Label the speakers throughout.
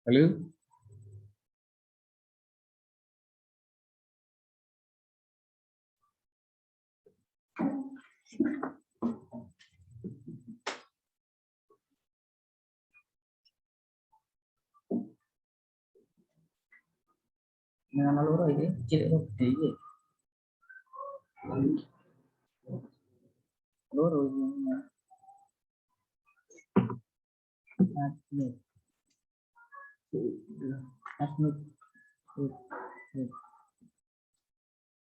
Speaker 1: Halo? Nama loro ini cilik kok gede iki. Loro ini. Admit. Admit.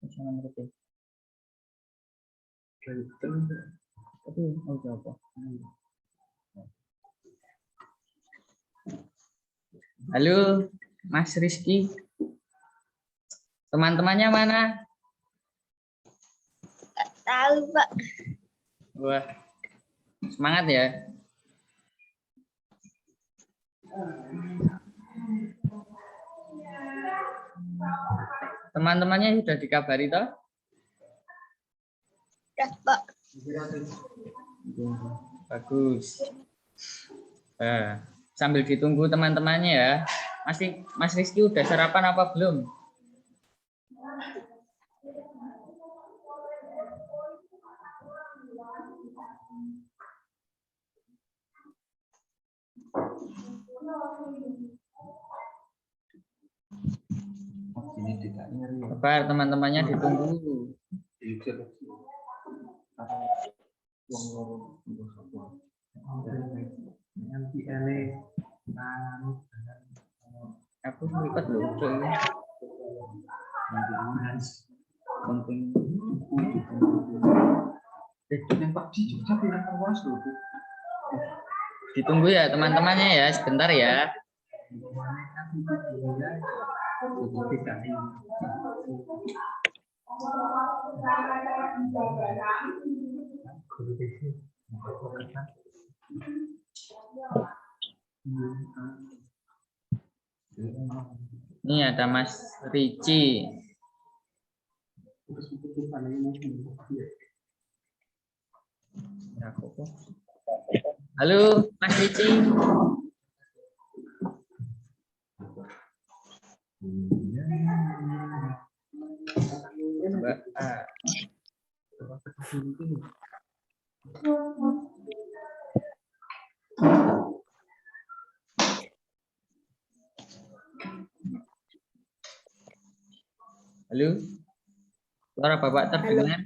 Speaker 1: Jangan ngerti. Tapi apa? Halo, Mas Rizky. Teman-temannya mana?
Speaker 2: Tahu, Pak.
Speaker 1: Wah, semangat ya. Teman-temannya sudah dikabari toh?
Speaker 2: Sudah, Pak.
Speaker 1: Bagus. Sambil ditunggu teman-temannya ya. Mas Rizky udah sarapan apa belum? Kabar teman-temannya ditunggu. Aku lipat loh. Ditunggu ya teman-temannya ya, sebentar ya. Ini ada Mas Ricci. Halo Mas Ricci. Mbak A. Halo, suara Bapak terdengar?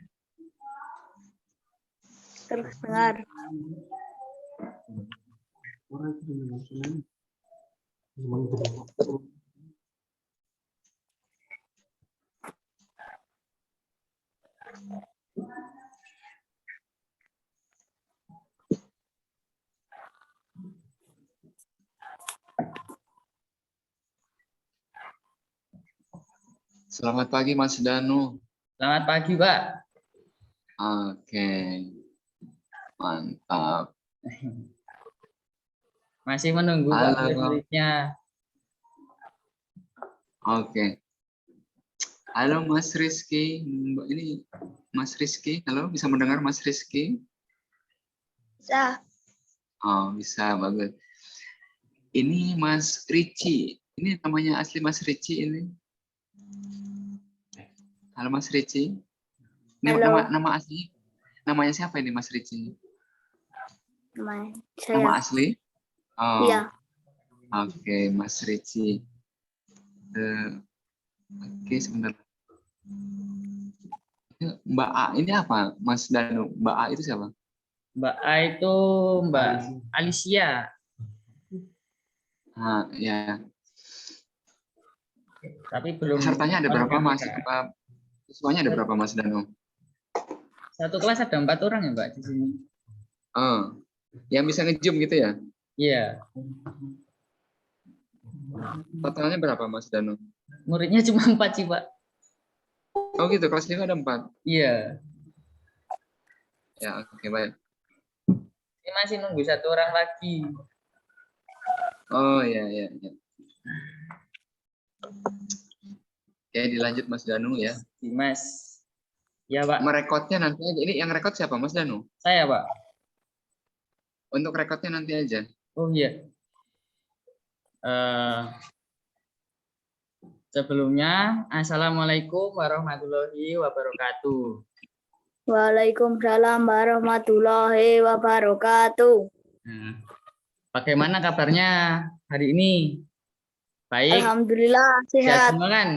Speaker 2: Terdengar.
Speaker 3: Selamat pagi Mas Danu.
Speaker 1: Selamat pagi Pak.
Speaker 3: Oke, mantap.
Speaker 1: Masih menunggu Pak murid-muridnya.
Speaker 3: Oke. Halo Mas Rizky. Ini Mas Rizky. Halo, bisa mendengar Mas Rizky?
Speaker 2: Bisa.
Speaker 3: Oh, bisa, bagus. Ini Mas Ricci. Ini namanya asli Mas Ricci ini. Halo Mas Ricci. Ini
Speaker 2: Halo.
Speaker 3: nama asli. Namanya siapa ini Mas Ricci?
Speaker 2: Saya.
Speaker 3: Nama asli? Oh.
Speaker 2: Iya.
Speaker 3: Oke, Mas Ricci. Oke, sebentar. Mbak A ini apa, Mas Danu? Mbak A itu siapa?
Speaker 1: Mbak A itu Mbak Alicia.
Speaker 3: Ah, ya.
Speaker 1: Tapi belum.
Speaker 3: Pesertanya ada berapa Mas? Siswanya ada berapa Mas Danu?
Speaker 1: Satu kelas ada 4 orang ya Mbak di sini.
Speaker 3: Oh, yang bisa nge-zoom gitu ya?
Speaker 1: Iya.
Speaker 3: Totalnya berapa Mas Danu?
Speaker 1: Muridnya cuma 4 sih Pak.
Speaker 3: Oh gitu, kelas 5 ada 4?
Speaker 1: Iya.
Speaker 3: Ya, oke, baik.
Speaker 1: Ini masih nunggu 1 orang lagi.
Speaker 3: Oh ya, ya, ya. Oke, dilanjut Mas Danu ya.
Speaker 1: Dimas. Ya Pak.
Speaker 3: Merekodnya nanti aja. Ini yang rekod siapa Mas Danu?
Speaker 1: Saya Pak.
Speaker 3: Untuk rekodnya nanti aja.
Speaker 1: Oh iya. Eh, Sebelumnya, Assalamualaikum warahmatullahi wabarakatuh.
Speaker 2: Waalaikumsalam warahmatullahi wabarakatuh.
Speaker 1: Nah, bagaimana kabarnya hari ini? Baik,
Speaker 2: Alhamdulillah
Speaker 1: sehat
Speaker 2: sehat.
Speaker 1: semua kan?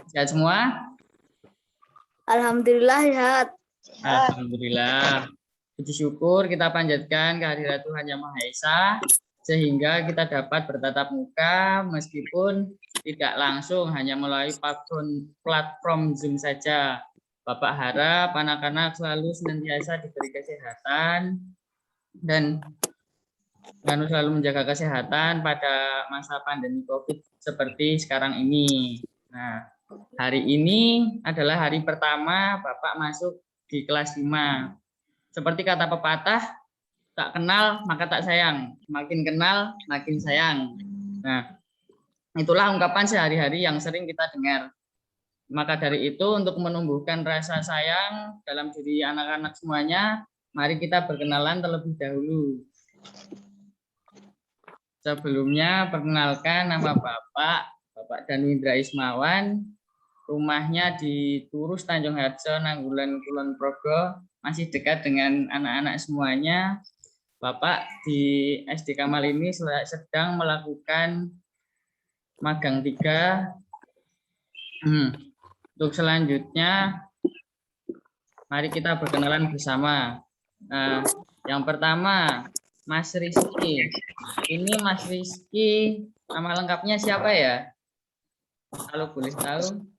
Speaker 1: Sehat semua?
Speaker 2: Alhamdulillah sehat.
Speaker 1: Alhamdulillah. Puji syukur kita panjatkan kehadirat Tuhan Yang Maha Esa, sehingga kita dapat bertatap muka meskipun tidak langsung, hanya melalui platform Zoom saja. Bapak harap anak-anak selalu senantiasa diberi kesehatan dan selalu menjaga kesehatan pada masa pandemi COVID seperti sekarang ini. Nah, hari ini adalah hari pertama Bapak masuk di kelas 5. Seperti kata pepatah, tak kenal maka tak sayang, makin kenal makin sayang. Nah, itulah ungkapan sehari-hari yang sering kita dengar. Maka dari itu, untuk menumbuhkan rasa sayang dalam diri anak-anak semuanya, mari kita berkenalan terlebih dahulu. Sebelumnya, perkenalkan nama Bapak Danwindra Ismawan, rumahnya di Turus Tanjung Harjo, Nanggulan, Kulon Progo, masih dekat dengan anak-anak semuanya. Bapak di SD Kamal ini sedang melakukan magang 3. Untuk selanjutnya, mari kita berkenalan bersama. Nah, yang pertama, Mas Rizky. Ini Mas Rizky, nama lengkapnya siapa ya? Kalau boleh tahu.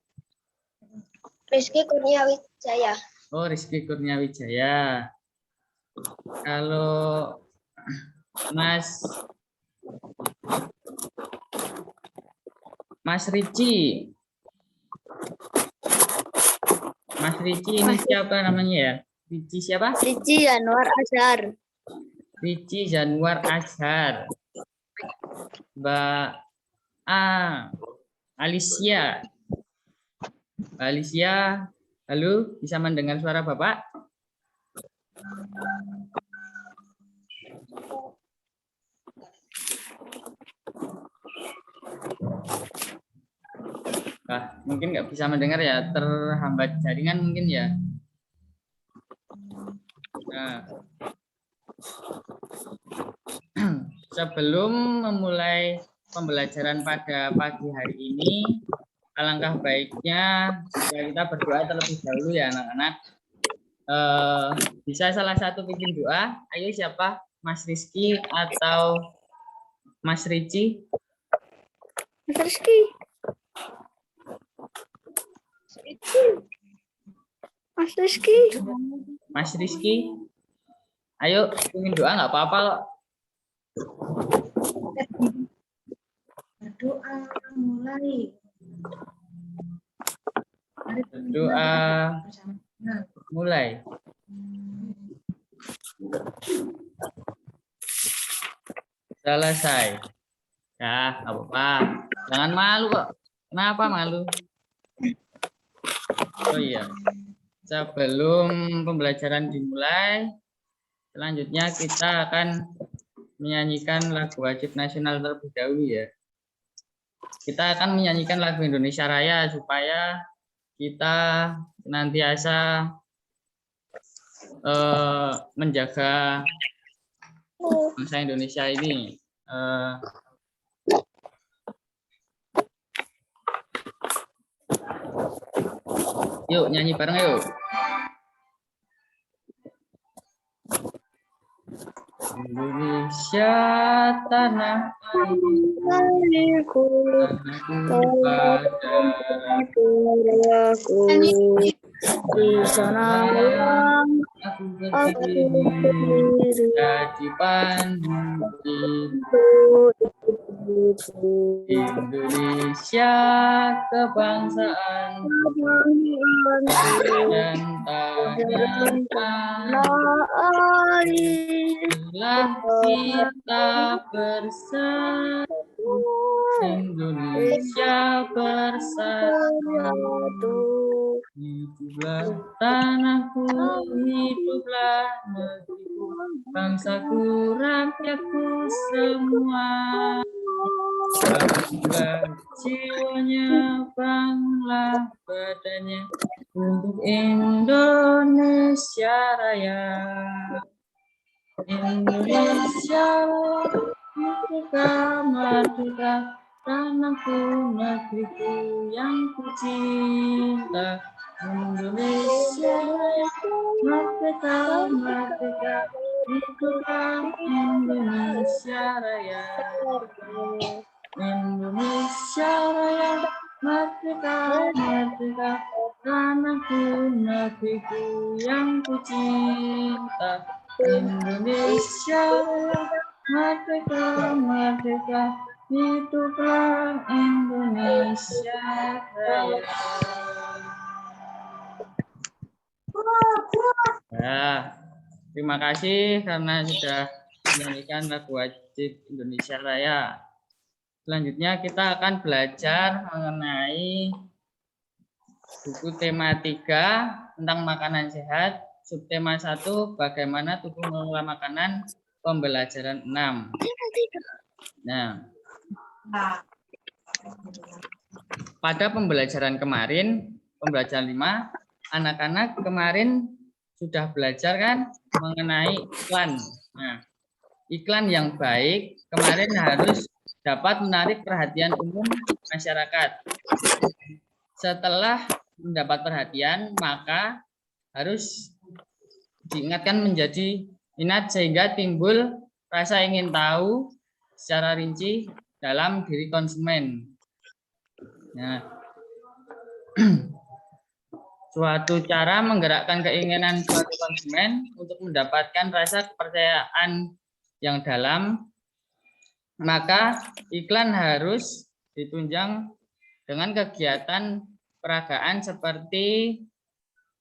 Speaker 2: Rizky Kurniawijaya.
Speaker 1: Oh, Rizky Kurniawijaya. Kalau Mas Ricci. Mas Ricci ini siapa namanya ya? Ricci siapa?
Speaker 2: Ricci Januar Azhar.
Speaker 1: Ricci Januar Azhar. Mbak Alicia. Mbak Alicia, halo, bisa mendengar suara Bapak? Mungkin nggak bisa mendengar ya, terhambat jaringan mungkin ya. Nah, sebelum memulai pembelajaran pada pagi hari ini, alangkah baiknya jika kita berdoa terlebih dahulu ya anak-anak. Bisa salah satu pimpin doa? Ayo, siapa? Mas Rizky atau Mas Ricci?
Speaker 2: Mas Rizky. Mas Rizky.
Speaker 1: Mas Rizky. Ayo, pimpin doa nggak apa-apa kok.
Speaker 4: Berdoa mulai.
Speaker 1: Berdoa mulai. Selesai. Ya, nggak apa-apa. Jangan malu kok. Kenapa malu? Oh iya. Sebelum pembelajaran dimulai, selanjutnya kita akan menyanyikan lagu wajib nasional terlebih dahulu ya. Kita akan menyanyikan lagu Indonesia Raya supaya kita senantiasa menjaga bangsa Indonesia ini. Yuk nyanyi bareng yuk. Indonesia tanah airku, tanahku
Speaker 2: di sana
Speaker 1: aku berdiri jadi pandang Indonesia kebangsaan dan tanah air telah kita bersatu, Indonesia bersatu Hiduplah tanahku, hiduplah negeriku, bangsaku, rakyatku semua. Bangunlah jiwanya, bangunlah badannya untuk Indonesia Raya. Indonesia merdeka, merdeka, tanahku, negeriku yang ku cinta. Indonesia merdeka, merdeka, hiduplah Indonesia Raya. Indonesia Raya merdeka, merdeka, tanahku, negeriku yang ku cinta. Indonesia Raya merdeka, merdeka, hiduplah Indonesia Raya. Nah, terima kasih karena sudah menyanyikan lagu wajib Indonesia Raya. Selanjutnya kita akan belajar mengenai buku tema 3 tentang makanan sehat. Subtema 1, bagaimana tubuh mengolah makanan, pembelajaran 6. Nah, pada pembelajaran kemarin, pembelajaran 5, anak-anak kemarin sudah belajar kan mengenai iklan. Nah, iklan yang baik kemarin harus dapat menarik perhatian umum masyarakat. Setelah mendapat perhatian, maka harus diingatkan menjadi minat sehingga timbul rasa ingin tahu secara rinci dalam diri konsumen. Nah, suatu cara menggerakkan keinginan suatu konsumen untuk mendapatkan rasa kepercayaan yang dalam, maka iklan harus ditunjang dengan kegiatan peragaan seperti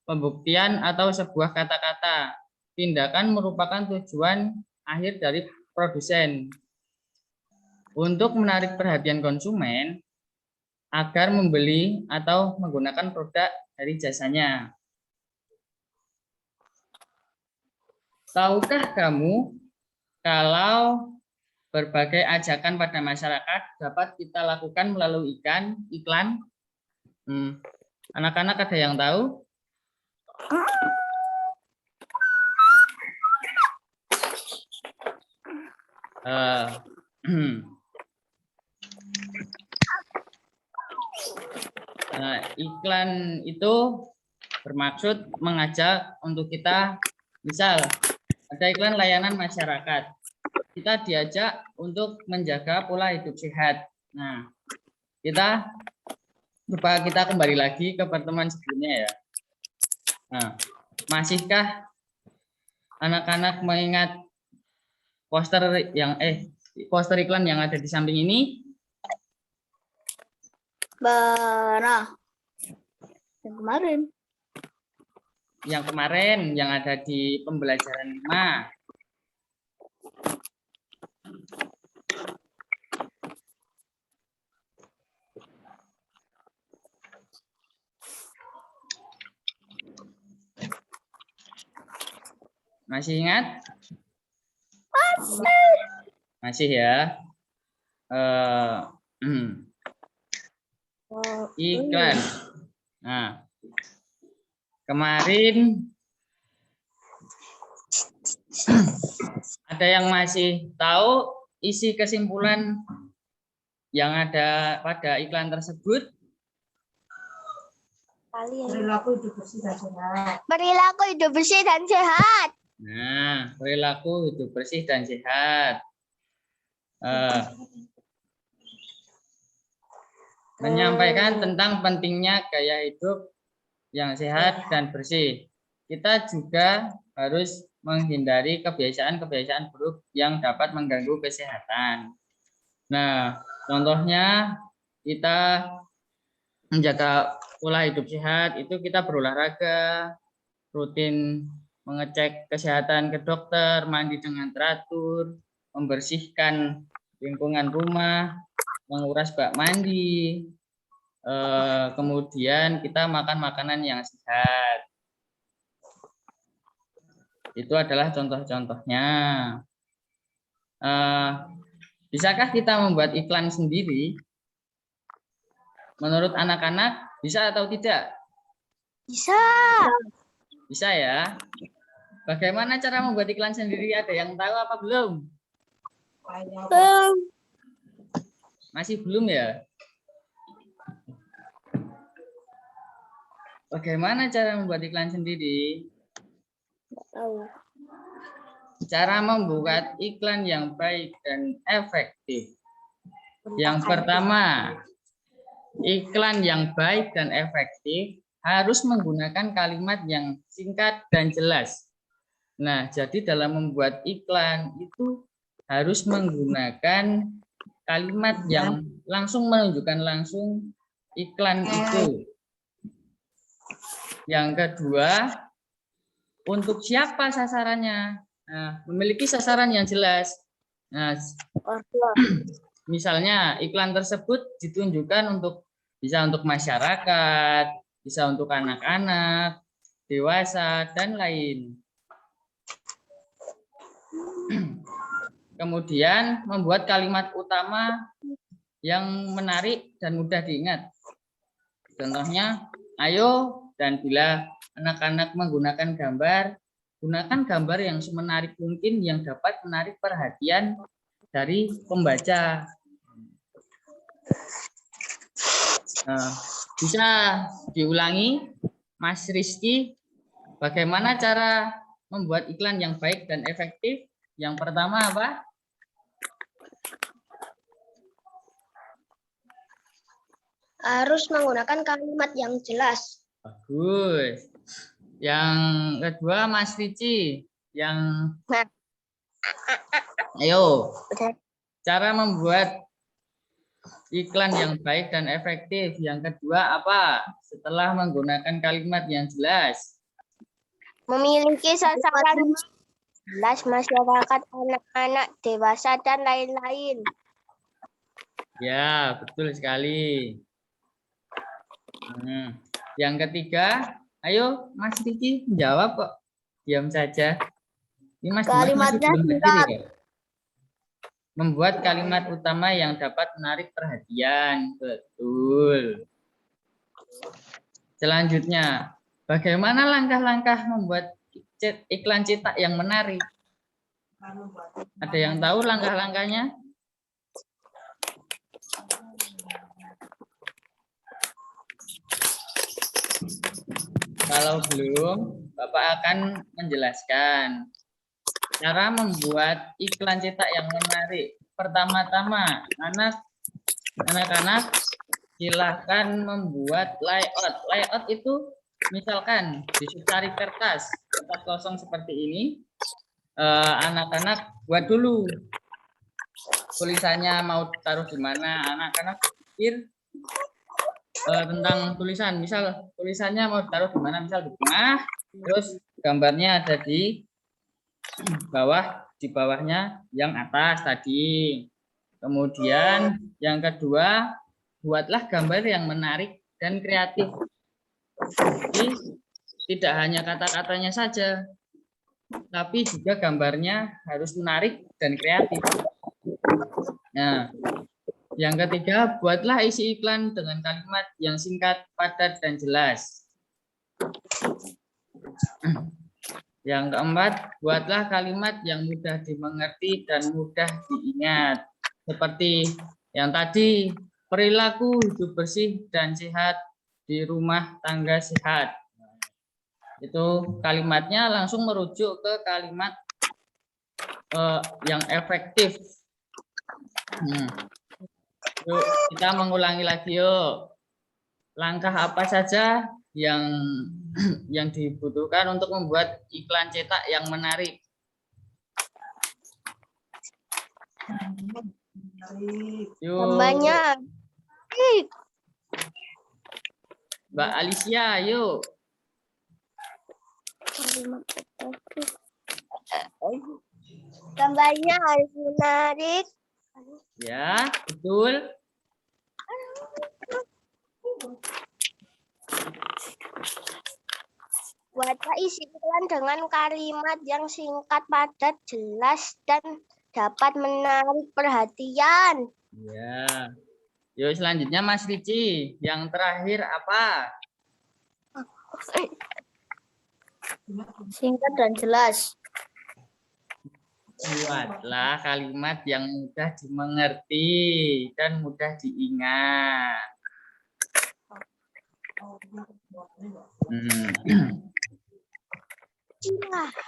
Speaker 1: pembuktian atau sebuah kata-kata. Tindakan merupakan tujuan akhir dari produsen untuk menarik perhatian konsumen agar membeli atau menggunakan produk dari jasanya. Tahukah kamu kalau berbagai ajakan pada masyarakat dapat kita lakukan melalui iklan? Anak-anak ada yang tahu? Iklan itu bermaksud mengajak untuk kita, misal ada iklan layanan masyarakat, kita diajak untuk menjaga pola hidup sehat. Nah, kita kembali lagi ke pertemuan sebelumnya ya. Nah, masihkah anak-anak mengingat poster iklan yang ada di samping ini?
Speaker 2: Nah, yang kemarin.
Speaker 1: Yang ada di pembelajaran 5. Masih ingat? Masih ya. Iklan. Nah, kemarin ada yang masih tahu isi kesimpulan yang ada pada iklan tersebut?
Speaker 4: Perilaku hidup bersih dan sehat.
Speaker 2: Perilaku hidup bersih dan sehat.
Speaker 1: Nah, perilaku hidup bersih dan sehat. Menyampaikan tentang pentingnya gaya hidup yang sehat dan bersih. Kita juga harus menghindari kebiasaan-kebiasaan buruk yang dapat mengganggu kesehatan. Nah, contohnya kita menjaga pola hidup sehat itu kita berolahraga, rutin mengecek kesehatan ke dokter, mandi dengan teratur, membersihkan lingkungan rumah, menguras bak mandi, Kemudian kita makan makanan yang sehat. Itu adalah contoh-contohnya. Bisakah kita membuat iklan sendiri? Menurut anak-anak, bisa atau tidak?
Speaker 2: Bisa.
Speaker 1: Bisa ya. Bagaimana cara membuat iklan sendiri? Ada yang tahu apa belum? Masih belum ya? Bagaimana cara membuat iklan sendiri?
Speaker 2: Tahu.
Speaker 1: Cara membuat iklan yang baik dan efektif. Yang pertama, iklan yang baik dan efektif harus menggunakan kalimat yang singkat dan jelas. Nah, jadi dalam membuat iklan itu harus menggunakan kalimat yang langsung menunjukkan langsung iklan itu. Yang kedua, untuk siapa sasarannya? Nah, memiliki sasaran yang jelas. Nah, misalnya iklan tersebut ditunjukkan bisa untuk masyarakat, bisa untuk anak-anak, dewasa, dan lain. Kemudian membuat kalimat utama yang menarik dan mudah diingat. Contohnya, ayo dan bila anak-anak menggunakan gambar, gunakan gambar yang semenarik mungkin yang dapat menarik perhatian dari pembaca. Nah, bisa diulangi, Mas Rizky, bagaimana cara membuat iklan yang baik dan efektif? Yang pertama apa?
Speaker 2: Harus menggunakan kalimat yang jelas.
Speaker 1: Bagus. Yang kedua, Mas Ricci, ayo, cara membuat iklan yang baik dan efektif. Yang kedua apa? Setelah menggunakan kalimat yang jelas.
Speaker 2: Memiliki sasaran jelas, masyarakat, anak-anak, dewasa, dan lain-lain.
Speaker 1: Ya, betul sekali. Yang ketiga, ayo Mas Ricci menjawab kok. Diam saja. Ini Mas Dimas masih belum hadir ya? Membuat kalimat utama yang dapat menarik perhatian. Betul. Selanjutnya, bagaimana langkah-langkah membuat iklan cetak yang menarik? Ada yang tahu langkah-langkahnya? Kalau belum, Bapak akan menjelaskan cara membuat iklan cetak yang menarik. Pertama-tama, anak-anak silakan membuat layout. Layout itu misalkan dicari kertas kosong seperti ini, anak-anak buat dulu tulisannya mau taruh di mana. Anak-anak pikir tentang tulisan, misal tulisannya mau taruh di mana, misal di tengah, terus gambarnya ada di bawahnya yang atas tadi. Kemudian yang kedua, buatlah gambar yang menarik dan kreatif. Jadi tidak hanya kata-katanya saja, tapi juga gambarnya harus menarik dan kreatif. Nah, yang ketiga, buatlah isi iklan dengan kalimat yang singkat, padat, dan jelas. Yang keempat, buatlah kalimat yang mudah dimengerti dan mudah diingat. Seperti yang tadi, perilaku hidup bersih dan sehat di rumah tangga sehat. Itu kalimatnya langsung merujuk ke kalimat yang efektif. Yuk, kita mengulangi lagi yuk. Langkah apa saja yang dibutuhkan untuk membuat iklan cetak yang menarik?
Speaker 2: Gambarnya.
Speaker 1: Mbak Alicia, yuk.
Speaker 2: Gambarnya harus menarik.
Speaker 1: Ya, betul.
Speaker 2: Baca isi iklan dengan kalimat yang singkat, padat, jelas, dan dapat menarik perhatian.
Speaker 1: Ya. Yuk selanjutnya Mas Ricci. Yang terakhir apa?
Speaker 2: Singkat dan jelas.
Speaker 1: Buatlah kalimat yang mudah dimengerti dan mudah diingat.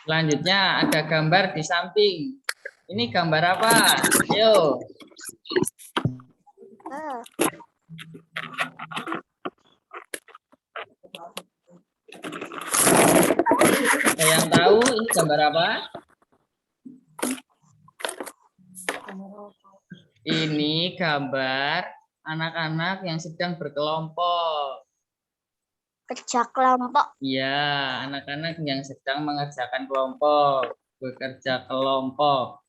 Speaker 1: Selanjutnya ada gambar di samping. Ini gambar apa? Ayo. Ada yang tahu ini gambar apa? Ini gambar anak-anak yang sedang berkelompok.
Speaker 2: Kerja kelompok.
Speaker 1: Ya, anak-anak yang sedang mengerjakan kelompok, bekerja kelompok.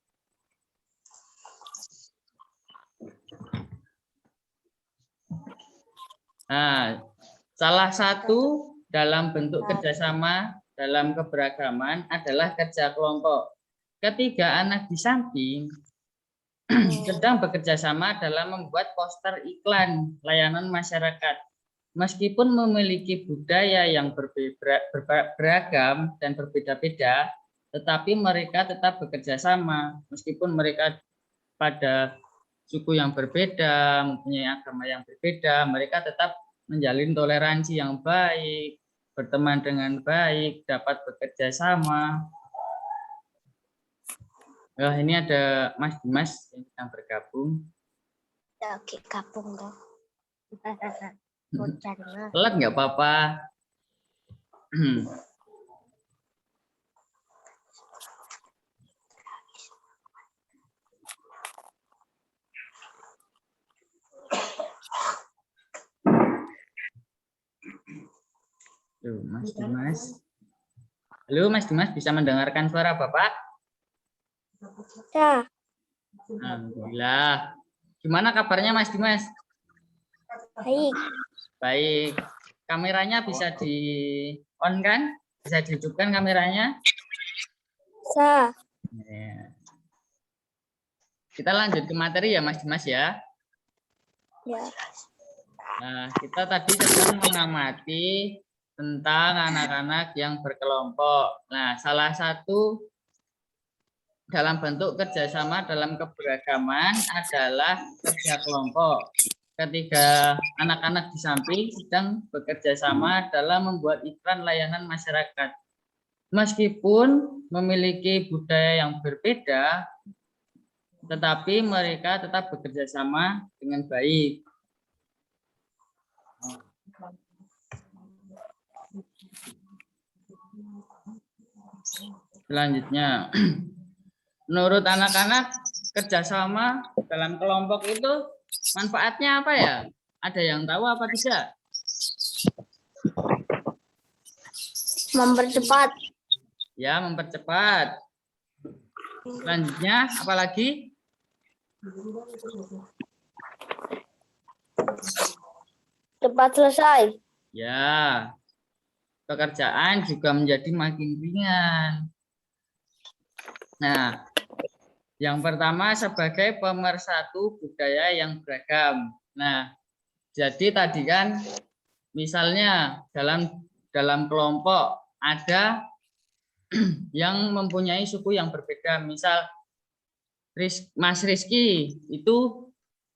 Speaker 1: Nah, salah satu dalam bentuk kerjasama dalam keberagaman adalah kerja kelompok. Ketiga anak di samping sedang bekerja sama dalam membuat poster iklan layanan masyarakat. Meskipun memiliki budaya yang beragam dan berbeda-beda, tetapi mereka tetap bekerja sama. Meskipun mereka pada suku yang berbeda, mempunyai agama yang berbeda, mereka tetap menjalin toleransi yang baik, berteman dengan baik, dapat bekerja sama. Oh, ini ada Mas Dimas yang sedang bergabung.
Speaker 2: Ya, oke, gabung dong.
Speaker 1: Telat nggak apa-apa. Tuh, Mas Dimas. Halo Mas Dimas, bisa mendengarkan suara Bapak?
Speaker 2: Ya.
Speaker 1: Alhamdulillah. Gimana kabarnya Mas Dimas?
Speaker 2: Baik.
Speaker 1: Baik. Kameranya bisa di-on kan? Bisa dihidupkan kameranya?
Speaker 2: Bisa.
Speaker 1: Ya. Kita lanjut ke materi ya Mas Dimas ya.
Speaker 2: Ya.
Speaker 1: Nah, kita tadi sedang mengamati tentang anak-anak yang berkelompok. Nah, salah satu dalam bentuk kerjasama dalam keberagaman adalah kerja kelompok. Ketiga anak-anak di samping sedang bekerja sama dalam membuat iklan layanan masyarakat. Meskipun memiliki budaya yang berbeda, tetapi mereka tetap bekerja sama dengan baik. Selanjutnya, menurut anak-anak kerjasama dalam kelompok itu manfaatnya apa ya? Ada yang tahu apa tidak?
Speaker 2: Mempercepat.
Speaker 1: Ya, mempercepat. Selanjutnya, apa lagi?
Speaker 2: Cepat selesai.
Speaker 1: Ya, pekerjaan juga menjadi makin ringan. Nah, yang pertama sebagai pemersatu budaya yang beragam. Nah, jadi tadi kan misalnya dalam kelompok ada yang mempunyai suku yang berbeda. Misal Mas Rizky itu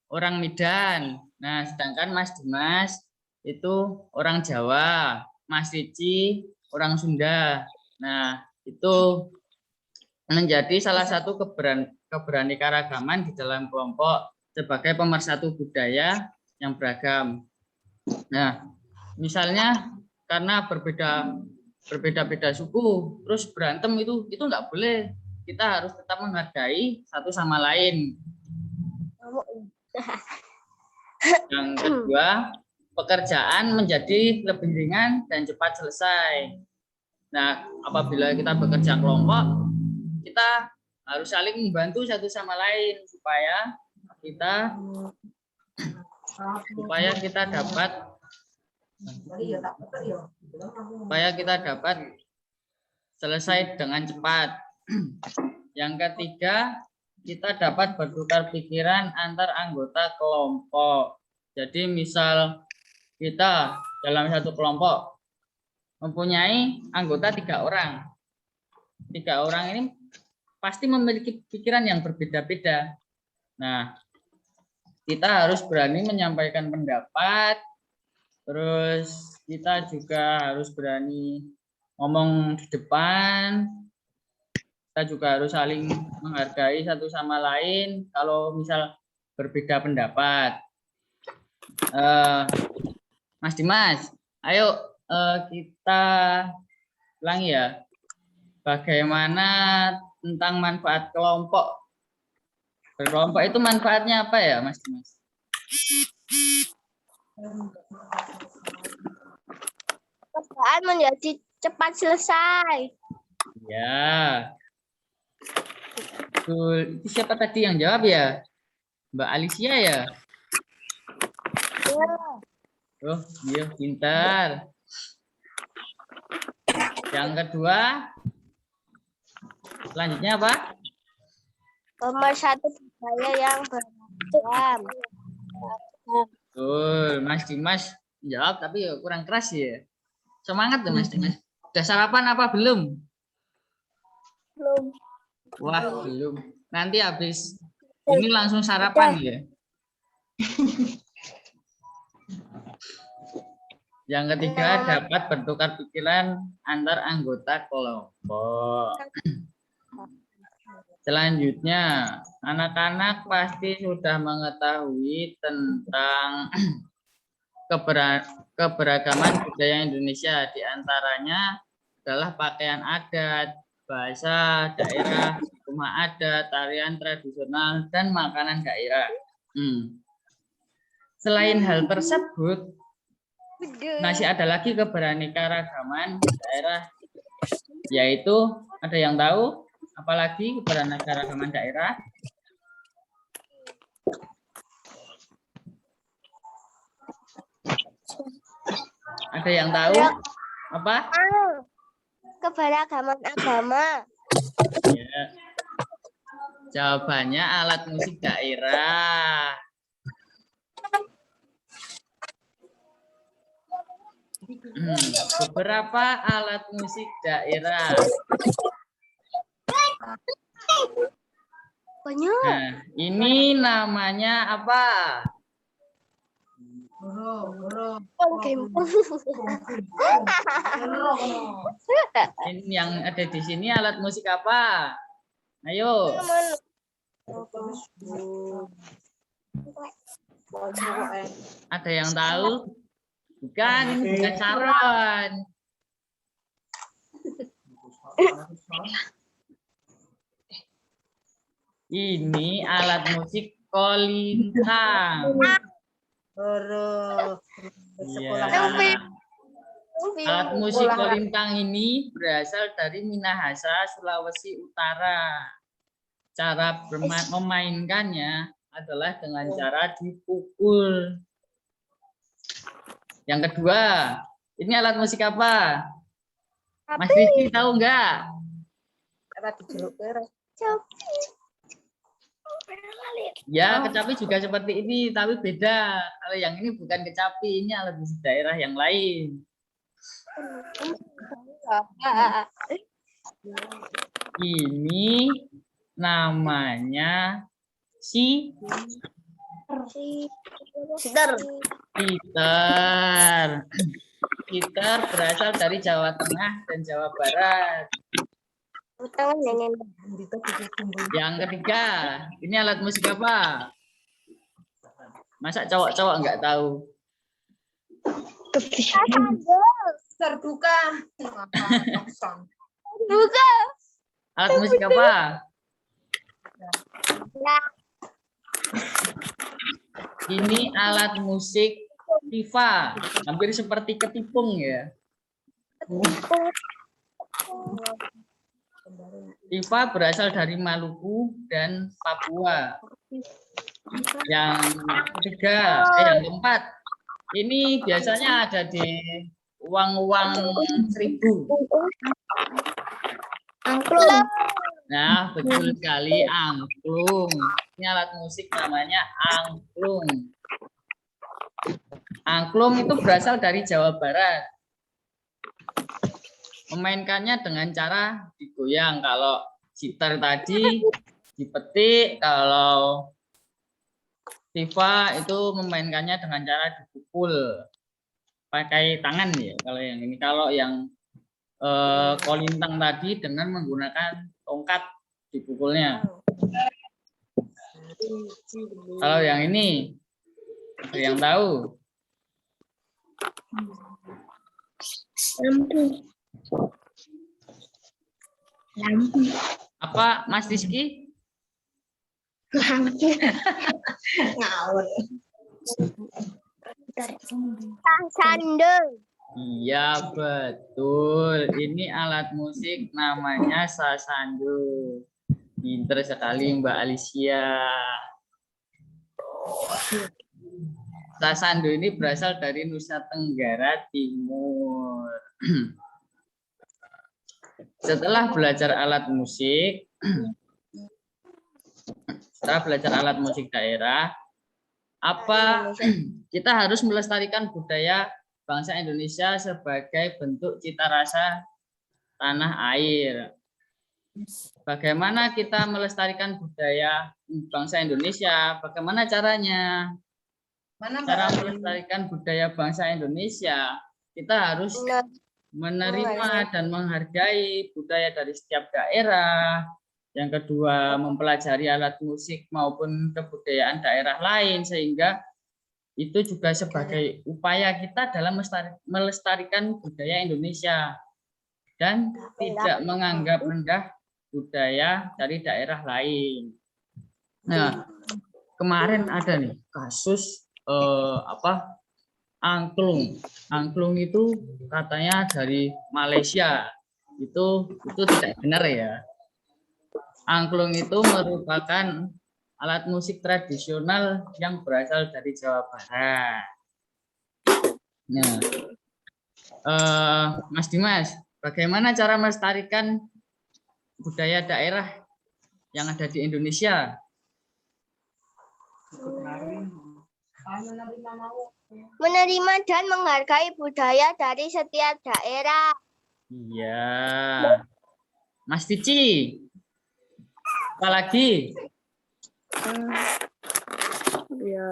Speaker 1: orang Medan. Nah, sedangkan Mas Dimas itu orang Jawa. Mas Ricci orang Sunda. Nah, itu menjadi salah satu keberaneka-ragaman di dalam kelompok sebagai pemersatu budaya yang beragam. Nah, misalnya karena berbeda-beda suku, terus berantem itu nggak boleh. Kita harus tetap menghargai satu sama lain. Yang kedua, pekerjaan menjadi lebih ringan dan cepat selesai. Nah, apabila kita bekerja kelompok, kita harus saling membantu satu sama lain supaya kita dapat supaya kita dapat selesai dengan cepat. Yang ketiga, kita dapat bertukar pikiran antar anggota kelompok. Jadi misal kita dalam satu kelompok mempunyai anggota 3 orang. 3 orang ini pasti memiliki pikiran yang berbeda-beda. Nah, kita harus berani menyampaikan pendapat, terus kita juga harus berani ngomong di depan. Kita juga harus saling menghargai satu sama lain kalau misal berbeda pendapat. Mas Dimas, ayo kita ulangi ya. Bagaimana tentang manfaat kelompok? Berkelompok itu manfaatnya apa ya, Mas Dimas?
Speaker 2: Pekerjaan menjadi cepat selesai.
Speaker 1: Ya. Betul. Itu siapa tadi yang jawab ya? Mbak Alicia ya? Oh, iya, pintar. Yang kedua, selanjutnya apa?
Speaker 2: Pemersatu budaya yang beragam.
Speaker 1: Betul, Mas Dimas jawab tapi kurang keras ya. Semangat tuh Mas Dimas. Udah sarapan apa belum?
Speaker 2: Belum.
Speaker 1: Wah, belum. Nanti habis ini langsung sarapan ya. Yang ketiga, dapat bertukar pikiran antar anggota kelompok. Selanjutnya, anak-anak pasti sudah mengetahui tentang keberagaman budaya Indonesia. Di antaranya adalah pakaian adat, bahasa daerah, rumah adat, tarian tradisional, dan makanan daerah. Selain hal tersebut, masih ada lagi keberaneka-ragaman daerah, yaitu ada yang tahu apalagi keberaneka-ragaman daerah? Ada yang tahu apa?
Speaker 2: Keberagaman agama.
Speaker 1: Ya. Jawabannya alat musik daerah. Beberapa alat musik daerah. Nah, ini namanya apa? Ini yang ada di sini alat musik apa? Ayo. Ada yang tahu? Bukan, ini bukan saron. Ini alat musik kolintang. Ya. Alat musik kolintang ini berasal dari Minahasa, Sulawesi Utara. Cara memainkannya adalah dengan cara dipukul. Yang kedua, ini alat musik apa? Mas Rizky tahu enggak? Ya, kecapi juga seperti ini, tapi beda. Kalau yang ini bukan kecapi, ini alat musik daerah yang lain. Ini namanya
Speaker 2: Gitar.
Speaker 1: Gitar berasal dari Jawa Tengah dan Jawa Barat. Yang ketiga, ini alat musik apa? Masa cowok-cowok nggak tahu?
Speaker 4: Terbuka.
Speaker 2: Buka.
Speaker 1: Alat musik apa? Ini alat musik tifa, hampir seperti ketipung ya. Tifa berasal dari Maluku dan Papua. Yang ketiga, yang keempat, ini biasanya ada di uang 1.000.
Speaker 2: Angklung.
Speaker 1: Nah, betul sekali, angklung. Ini alat musik namanya angklung. Angklung itu berasal dari Jawa Barat. Memainkannya dengan cara digoyang. Kalau gitar tadi dipetik, kalau Tifa itu memainkannya dengan cara dipukul pakai tangan ya. Kalau yang ini, kalau yang kolintang tadi dengan menggunakan tongkat dipukulnya. Kalau yang ini, ada yang tahu?
Speaker 2: Lampu.
Speaker 1: Apa, Mas Rizky?
Speaker 4: Ngawur.
Speaker 2: Sandal.
Speaker 1: Iya, betul. Ini alat musik namanya sasando. Pinter sekali Mbak Alicia. Sasando ini berasal dari Nusa Tenggara Timur. Setelah belajar alat musik, daerah, apa kita harus melestarikan budaya bangsa Indonesia sebagai bentuk cita rasa tanah air. Bagaimana kita melestarikan budaya bangsa Indonesia? Bagaimana caranya? Cara melestarikan budaya bangsa Indonesia, kita harus menerima dan menghargai budaya dari setiap daerah. Yang kedua, mempelajari alat musik maupun kebudayaan daerah lain, sehingga itu juga sebagai upaya kita dalam melestarikan budaya Indonesia dan tidak menganggap rendah budaya dari daerah lain. Nah, kemarin ada nih kasus angklung. Angklung itu katanya dari Malaysia. Itu tidak benar ya. Angklung itu merupakan alat musik tradisional yang berasal dari Jawa Barat. Nah, Mas Dimas, bagaimana cara melestarikan budaya daerah yang ada di Indonesia?
Speaker 2: Menerima dan menghargai budaya dari setiap daerah.
Speaker 1: Iya. Mas Tici, apa lagi?
Speaker 2: Ya.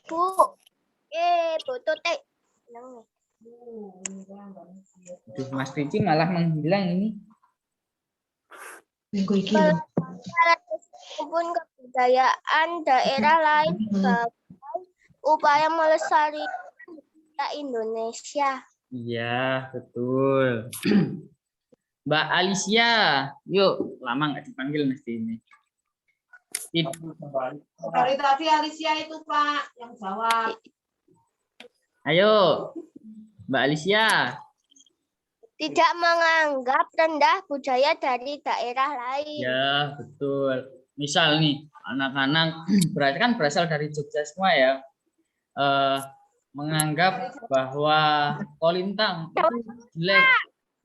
Speaker 2: Bu, Bu Tutik.
Speaker 1: Aduh, Mas Tici malah menghilang ini.
Speaker 2: Maupun kebudayaan daerah lain sebagai upaya melestarikan budaya Indonesia.
Speaker 1: Iya, betul. Mbak Alicia, yuk, lama nggak dipanggil mesti ini.
Speaker 4: Dari tadi Alicia itu Pak yang jawab.
Speaker 1: Ayo, Mbak Alicia.
Speaker 2: Tidak menganggap rendah budaya dari daerah lain.
Speaker 1: Ya, betul. Misal nih, anak-anak berarti kan berasal dari Jogja semua ya. Menganggap bahwa kolintang itu jelek.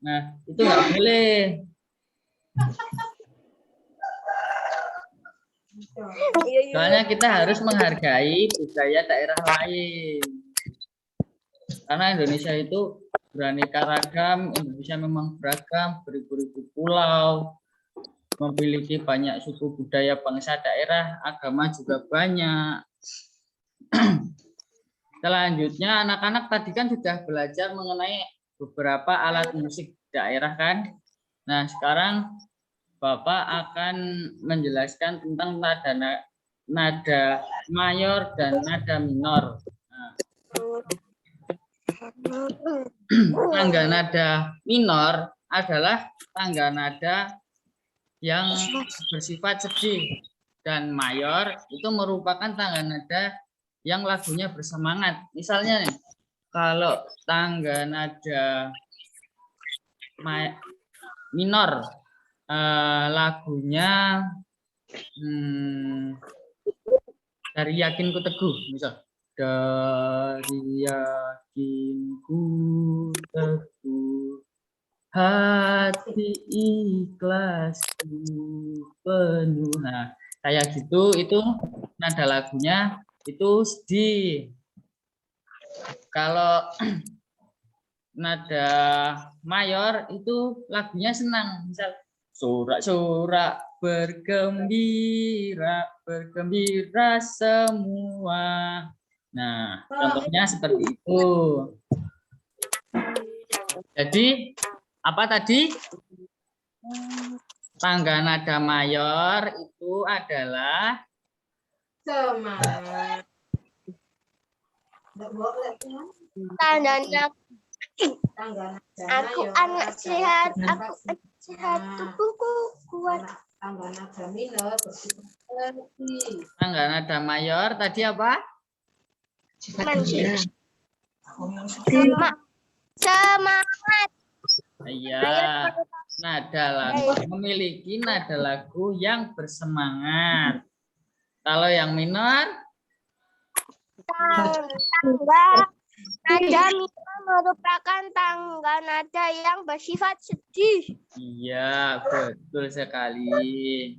Speaker 1: Nah, itu nggak boleh. Soalnya kita harus menghargai budaya daerah lain. Karena Indonesia itu beraneka ragam, Indonesia memang beragam, beribu-ribu pulau, memiliki banyak suku budaya bangsa daerah, agama juga banyak. Selanjutnya anak-anak tadi kan sudah belajar mengenai beberapa alat musik daerah kan. Nah sekarang Bapak akan menjelaskan tentang nada mayor dan nada minor. Nah, tangga nada minor adalah tangga nada yang bersifat sedih, dan mayor itu merupakan tangga nada yang lagunya bersemangat. Misalnya nih, kalau tangga nada minor lagunya Dari yakinku teguh, misal. Dari yakinku teguh, hati ikhlasku penuh. Nah, kayak gitu, itu nada lagunya itu sedih. Kalau nada mayor itu lagunya senang, misal sorak-sorak bergembira, bergembira semua. Nah, contohnya seperti itu. Jadi, apa tadi? Tangga nada mayor itu adalah
Speaker 4: Semangat.
Speaker 2: Tandanya
Speaker 4: Tangga
Speaker 2: aku anak sehat, aku sehat, tubuhku kuat.
Speaker 4: Tangga nada minor bersifat
Speaker 1: Tangga nada mayor tadi apa?
Speaker 2: Semangat.
Speaker 1: Iya, nada lagu memiliki nada lagu yang bersemangat. Kalau yang minor,
Speaker 2: Tangga nada minor merupakan tangga nada yang bersifat sedih.
Speaker 1: iya betul sekali.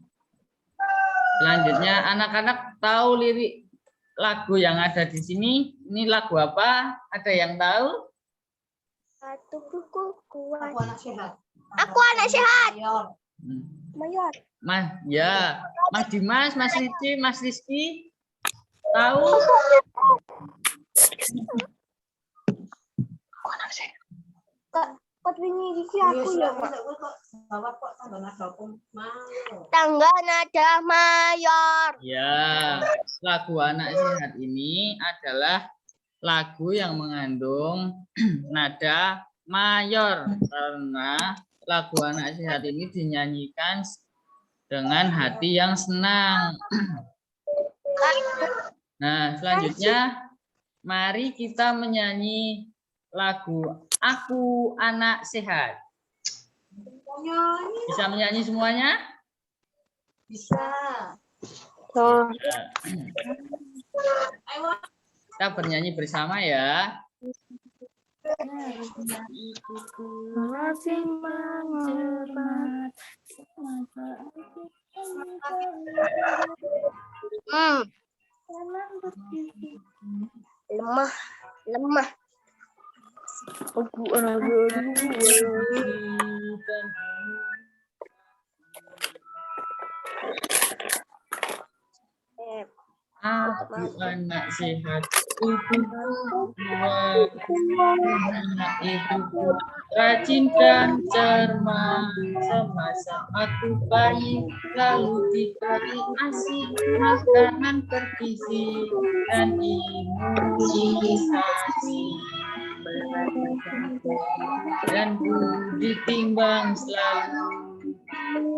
Speaker 1: Selanjutnya, anak-anak tahu lirik lagu yang ada di sini? Ini lagu apa? Ada yang tahu?
Speaker 2: Tubuhku kuat.
Speaker 4: aku anak sehat.
Speaker 2: Aku anak sehat.
Speaker 4: Mayor.
Speaker 2: Mayor.
Speaker 1: Mas, ya, Mas Dimas, Mas Ricci, Mas Rizky, tahu?
Speaker 2: Kok ini aku ya, Mak?
Speaker 4: Bawa kok tangga nada mayor.
Speaker 2: Tangga nada mayor.
Speaker 1: Ya, lagu anak sehat ini adalah lagu yang mengandung nada mayor karena lagu anak sehat ini dinyanyikan dengan hati yang senang. Nah, selanjutnya mari kita menyanyi lagu Aku Anak Sehat. Bisa menyanyi semuanya?
Speaker 4: Bisa. Ayo.
Speaker 1: Kita bernyanyi bersama ya.
Speaker 2: Lemah, lemah.
Speaker 1: Aku anak sehat, tubuhku kuat, anak ibuku rajin dan cermat. Semasa aku bayi, lalu diberi ASI, makanan bergizi dan imunisasi. Dan ku ditimbang selalu,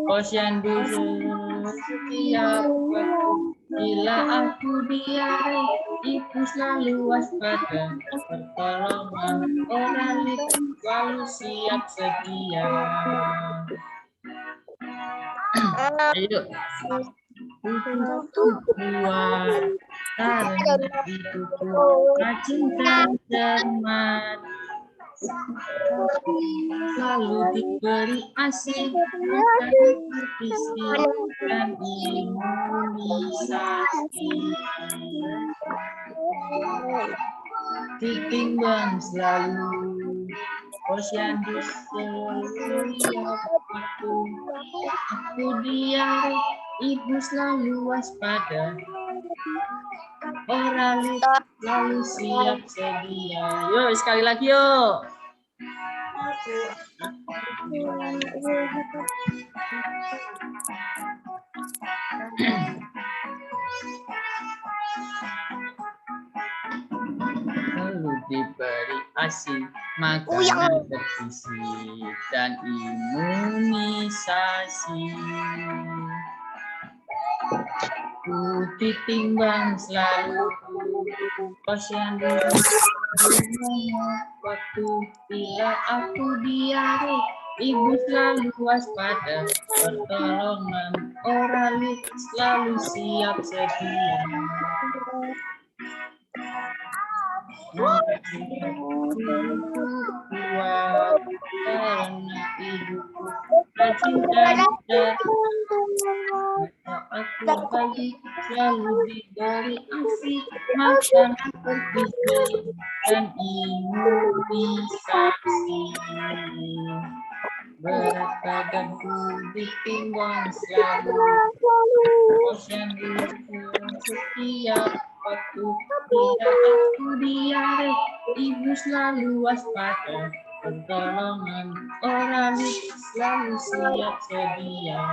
Speaker 1: posyandu setiap waktu. Bila aku diare, ibu selalu waspada, pertolongan oralit selalu siap sedia. Ayo, tubuhku kuat, karena ibuku rajin dan cermat. Selalu diberi ASI, makanan bergizi dan imunisasi. Ditimbang selalu, posyandu setiap waktu. Aku diare, ibu selalu waspada, oralit selalu siap sedia. Yuk sekali lagi yuk. Lalu diberi ASI, makanan bergizi dan imunisasi. Ku ditimbang selalu, posyandu waktu. Bila aku diare, ibu selalu waspada, pertolongan oralit selalu siap sedia. Kuat karena ibuku dan cinta aku bagi selalu diberi asih makanan bergizi dan imunisasi. Berat badanku ditimbang selalu posyandu setiap waktu tidak aku diare, ibu selalu waspada, pertolongan orang selalu siap sedia.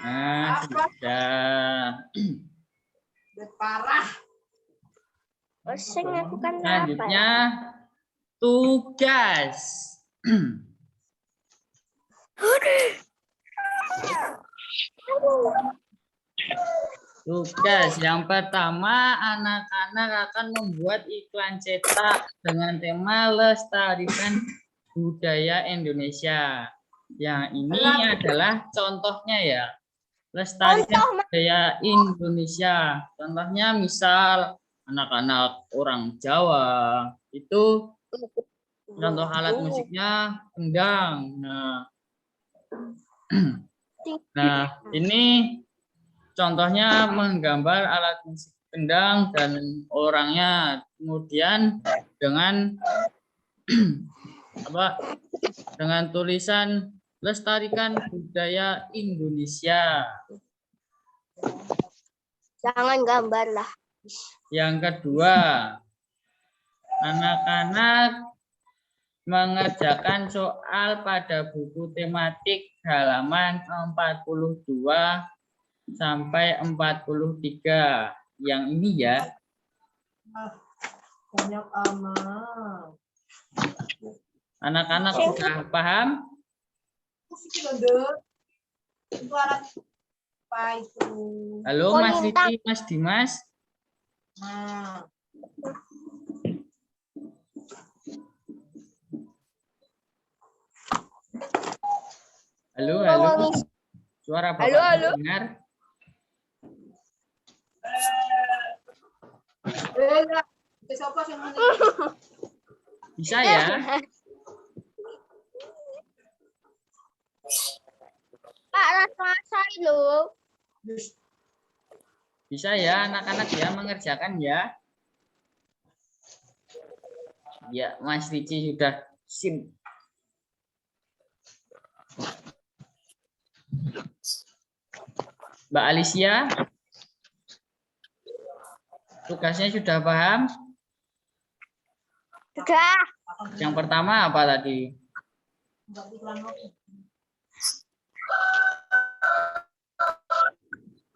Speaker 1: Nah, sudah.
Speaker 4: Udah parah.
Speaker 2: Pusing aku kan apa?
Speaker 1: Selanjutnya tugas. Tugas yang pertama, anak-anak akan membuat iklan cetak dengan tema lestarikan budaya Indonesia. Yang ini adalah contohnya ya, lestarikan budaya Indonesia. Contohnya misal anak-anak orang Jawa itu contoh alat musiknya kendang. Nah, ini contohnya menggambar alat musik kendang dan orangnya, kemudian dengan dengan tulisan lestarikan budaya Indonesia.
Speaker 2: Jangan gambar lah.
Speaker 1: Yang kedua, anak-anak mengerjakan soal pada buku tematik halaman 42 sampai 43. Yang ini ya.
Speaker 4: Banyak amat.
Speaker 1: Anak-anak sudah paham?
Speaker 4: Suara apa itu?
Speaker 1: Halo Mas Riki, Mas Dimas.
Speaker 4: Nah,
Speaker 1: Halo, halo. Suara Bapak
Speaker 2: Halo.
Speaker 1: dengar?
Speaker 4: siapa yang mana?
Speaker 1: Bisa ya?
Speaker 2: Pak, rasa lo.
Speaker 1: Bisa ya anak-anak ya mengerjakan ya? Ya, Mas Riki sudah sim. Mbak Alicia, tugasnya sudah paham?
Speaker 2: Sudah.
Speaker 1: Yang pertama apa tadi?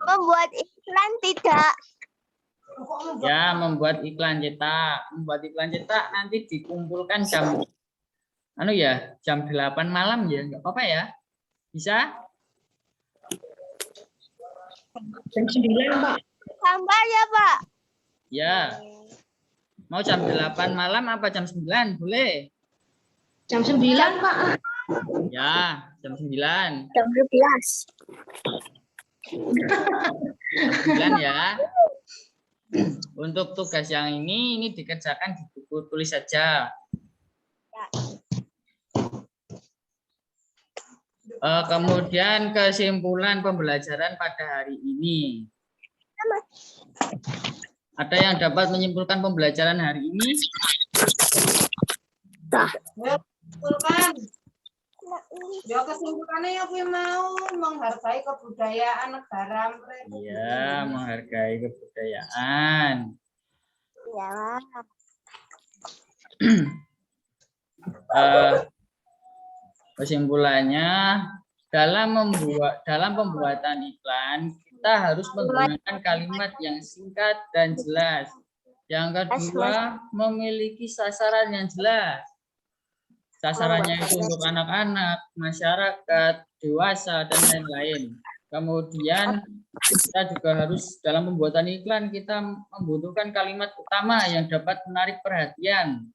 Speaker 2: Membuat iklan tidak.
Speaker 1: Ya, membuat iklan cetak. Membuat iklan cetak nanti dikumpulkan jam jam 8 malam ya, nggak apa-apa ya? Bisa?
Speaker 4: Jam 9, Pak.
Speaker 2: Gambar ya, Pak.
Speaker 1: Ya. Mau jam 8 malam apa jam 9? Boleh.
Speaker 4: Jam 9, Pak.
Speaker 1: Ya, jam 9.
Speaker 2: Jam 12.
Speaker 1: Jam 9 ya. Untuk tugas yang ini dikerjakan di buku tulis saja. Kemudian kesimpulan pembelajaran pada hari ini. Ada yang dapat menyimpulkan pembelajaran hari ini?
Speaker 4: Simpulkan. Ya kesimpulannya aku mau menghargai kebudayaan negara mereka.
Speaker 1: Iya, menghargai kebudayaan.
Speaker 2: Ya.
Speaker 1: Kesimpulannya dalam pembuatan iklan kita harus menggunakan kalimat yang singkat dan jelas. Yang kedua, memiliki sasaran yang jelas. Sasarannya itu untuk anak-anak, masyarakat, dewasa, dan lain-lain. Kemudian kita juga harus dalam pembuatan iklan kita membutuhkan kalimat utama yang dapat menarik perhatian.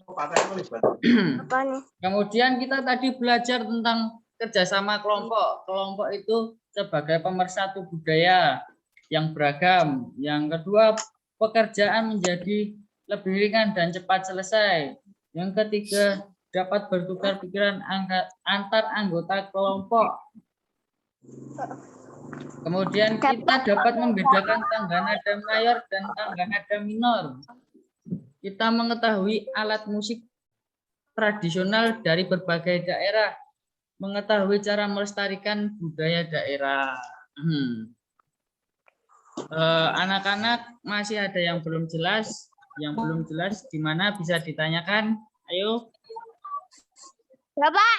Speaker 2: Apa nih?
Speaker 1: Kemudian kita tadi belajar tentang kerjasama kelompok. Kelompok itu sebagai pemersatu budaya yang beragam. Yang kedua, pekerjaan menjadi lebih ringan dan cepat selesai. Yang ketiga, dapat bertukar pikiran antar anggota kelompok. Kemudian kita dapat membedakan tangga nada mayor dan tangga nada minor. Kita mengetahui alat musik tradisional dari berbagai daerah, mengetahui cara melestarikan budaya daerah. Anak-anak masih ada yang belum jelas? Yang belum jelas di mana bisa ditanyakan? Ayo.
Speaker 2: Bapak,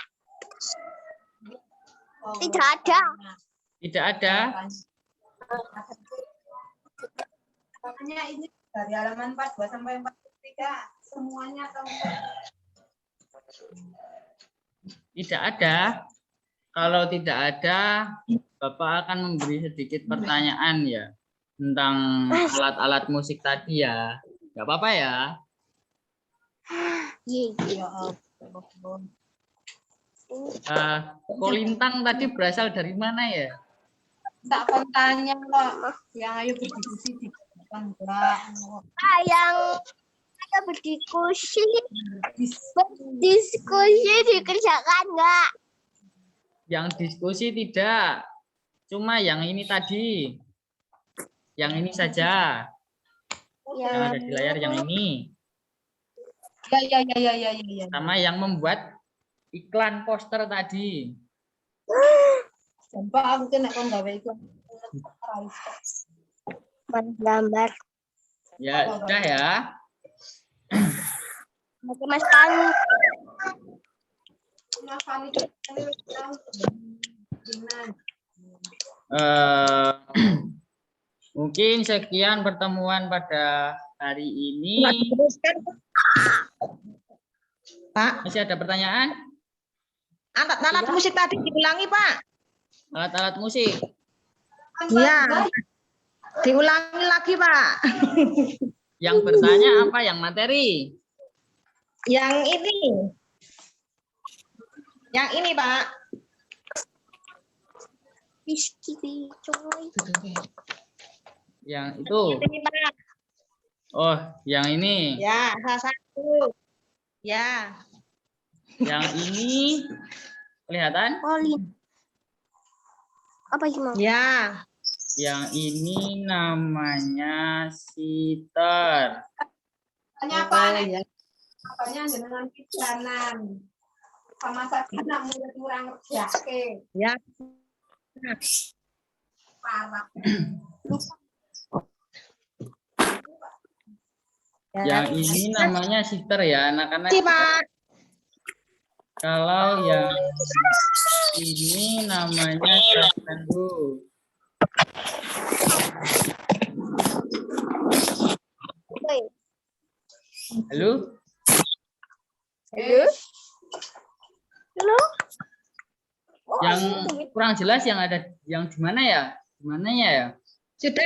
Speaker 2: tidak ada.
Speaker 1: Tidak ada.
Speaker 4: Makanya ini dari halaman 42 sampai 43 semuanya atau
Speaker 1: Tidak ada. Kalau tidak ada, Bapak akan memberi sedikit pertanyaan ya tentang alat-alat musik tadi ya. Nggak apa-apa ya. Kolintang tadi berasal dari mana ya?
Speaker 4: tak akan tanya kok. Yang ayo berdiskusi di enggak.
Speaker 2: Yang ada berdiskusi dikerjakan enggak?
Speaker 1: Yang diskusi tidak. Cuma yang ini tadi. Yang ini saja. Yang ada di layar yang ini.
Speaker 4: Ya.
Speaker 1: Sama yang membuat iklan poster tadi.
Speaker 4: Sumpah aku kena kon gawe iku.
Speaker 2: Gambar.
Speaker 1: Ya, sudah ya.
Speaker 2: Oke, Mas Pan.
Speaker 4: Mas Fani
Speaker 1: Mungkin sekian pertemuan pada hari ini.
Speaker 5: Pak,
Speaker 1: Masih ada pertanyaan?
Speaker 5: alat-alat musik tadi diulangi, Pak.
Speaker 1: Alat-alat musik.
Speaker 5: Iya. Diulangi lagi, Pak.
Speaker 1: Yang bertanya apa? Yang materi?
Speaker 5: Yang ini. Yang ini, Pak.
Speaker 1: Yang itu.
Speaker 5: Ini, Pak.
Speaker 1: Oh, yang ini.
Speaker 5: Ya, salah satu. Ya.
Speaker 1: Yang ini kelihatan?
Speaker 2: Apa gimana?
Speaker 5: Ya.
Speaker 1: Yang ini namanya sitar.
Speaker 4: tanya apa? Ya. Apanya dengan pijanan. Sama saja nak murid kurang ngerjake.
Speaker 5: Ya.
Speaker 4: Parah.
Speaker 1: Yang ini namanya sitar ya, anak-anak.
Speaker 5: Ini, Pak.
Speaker 1: Kalau yang ini namanya gagandu. Halo?
Speaker 2: Halo?
Speaker 1: Yang kurang jelas yang ada yang di mana ya? Di mananya ya?
Speaker 5: Sudah,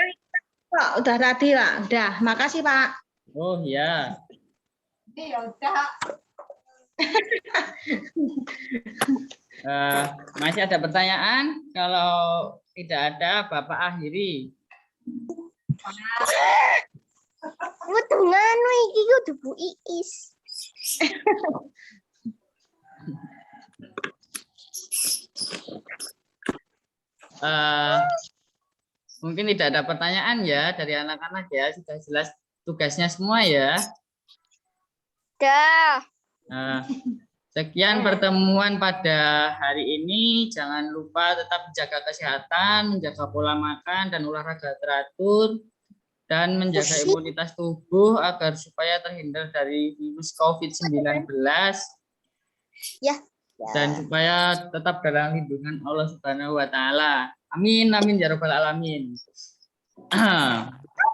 Speaker 5: Pak. Udah tadi, Pak. Udah. Makasih, Pak.
Speaker 1: Oh ya.
Speaker 4: Ya udah.
Speaker 1: Masih ada pertanyaan? Kalau tidak ada, Bapak akhiri.
Speaker 2: Dengan iki udah Bu Iis.
Speaker 1: Mungkin tidak ada pertanyaan ya dari anak-anak ya, sudah jelas tugasnya semua ya.
Speaker 2: Dah.
Speaker 1: Sekian pertemuan pada hari ini. Jangan lupa tetap menjaga kesehatan, menjaga pola makan dan olahraga teratur, dan menjaga imunitas tubuh agar supaya terhindar dari virus COVID-19.
Speaker 2: Ya.
Speaker 1: Dan supaya tetap dalam lindungan Allah Subhanahu wa taala. Amin amin ya rabbal alamin.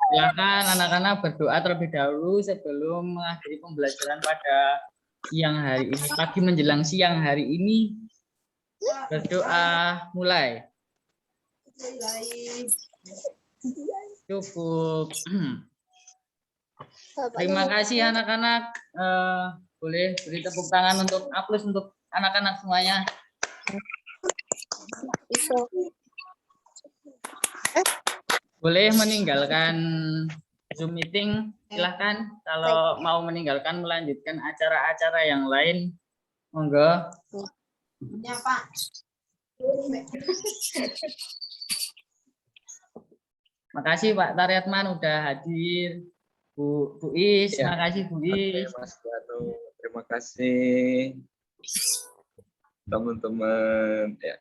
Speaker 1: Silakan anak-anak berdoa terlebih dahulu sebelum mengakhiri pembelajaran pada siang hari ini, pagi menjelang siang hari ini. Berdoa mulai. Cukup. Terima kasih anak-anak. Boleh beri tepuk tangan untuk aplaus untuk anak-anak semuanya. boleh meninggalkan Zoom meeting, silahkan. Kalau mau meninggalkan melanjutkan acara-acara yang lain, monggo.
Speaker 4: Ya, Pak.
Speaker 1: Makasih Pak Taryatman udah hadir. Bu Is,
Speaker 3: Ya.
Speaker 1: makasih Bu
Speaker 3: Oke,
Speaker 1: Is.
Speaker 3: Mas Danu, terima kasih teman-teman. Ya.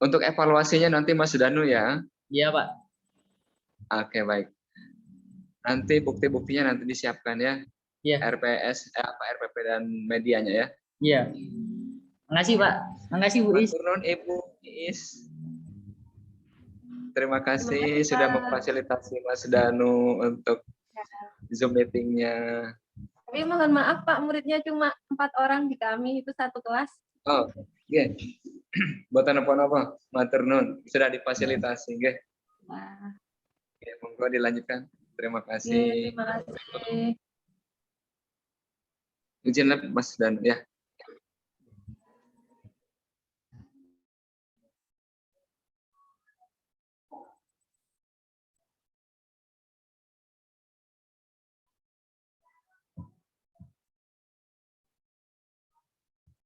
Speaker 3: Untuk evaluasinya nanti Mas Danu ya.
Speaker 1: Iya Pak.
Speaker 3: Oke, baik. Nanti bukti-buktinya nanti disiapkan ya.
Speaker 1: Iya.
Speaker 3: RPP dan medianya ya.
Speaker 1: Iya. Makasih Pak. Makasih Bu Is.
Speaker 3: Matur nuwun Ibu Is. Terima kasih sudah memfasilitasi Mas Danu untuk Zoom meetingnya.
Speaker 6: Tapi mohon maaf Pak, muridnya cuma 4 orang di kami, itu satu kelas.
Speaker 3: Oh, nggih. Boten napa-napa, matur nuwun sudah difasilitasi nggih.
Speaker 6: Nah,
Speaker 3: Oke, monggo dilanjutkan. Terima
Speaker 6: oke,
Speaker 3: kasih.
Speaker 6: terima kasih.
Speaker 3: Izin Mas Danu ya.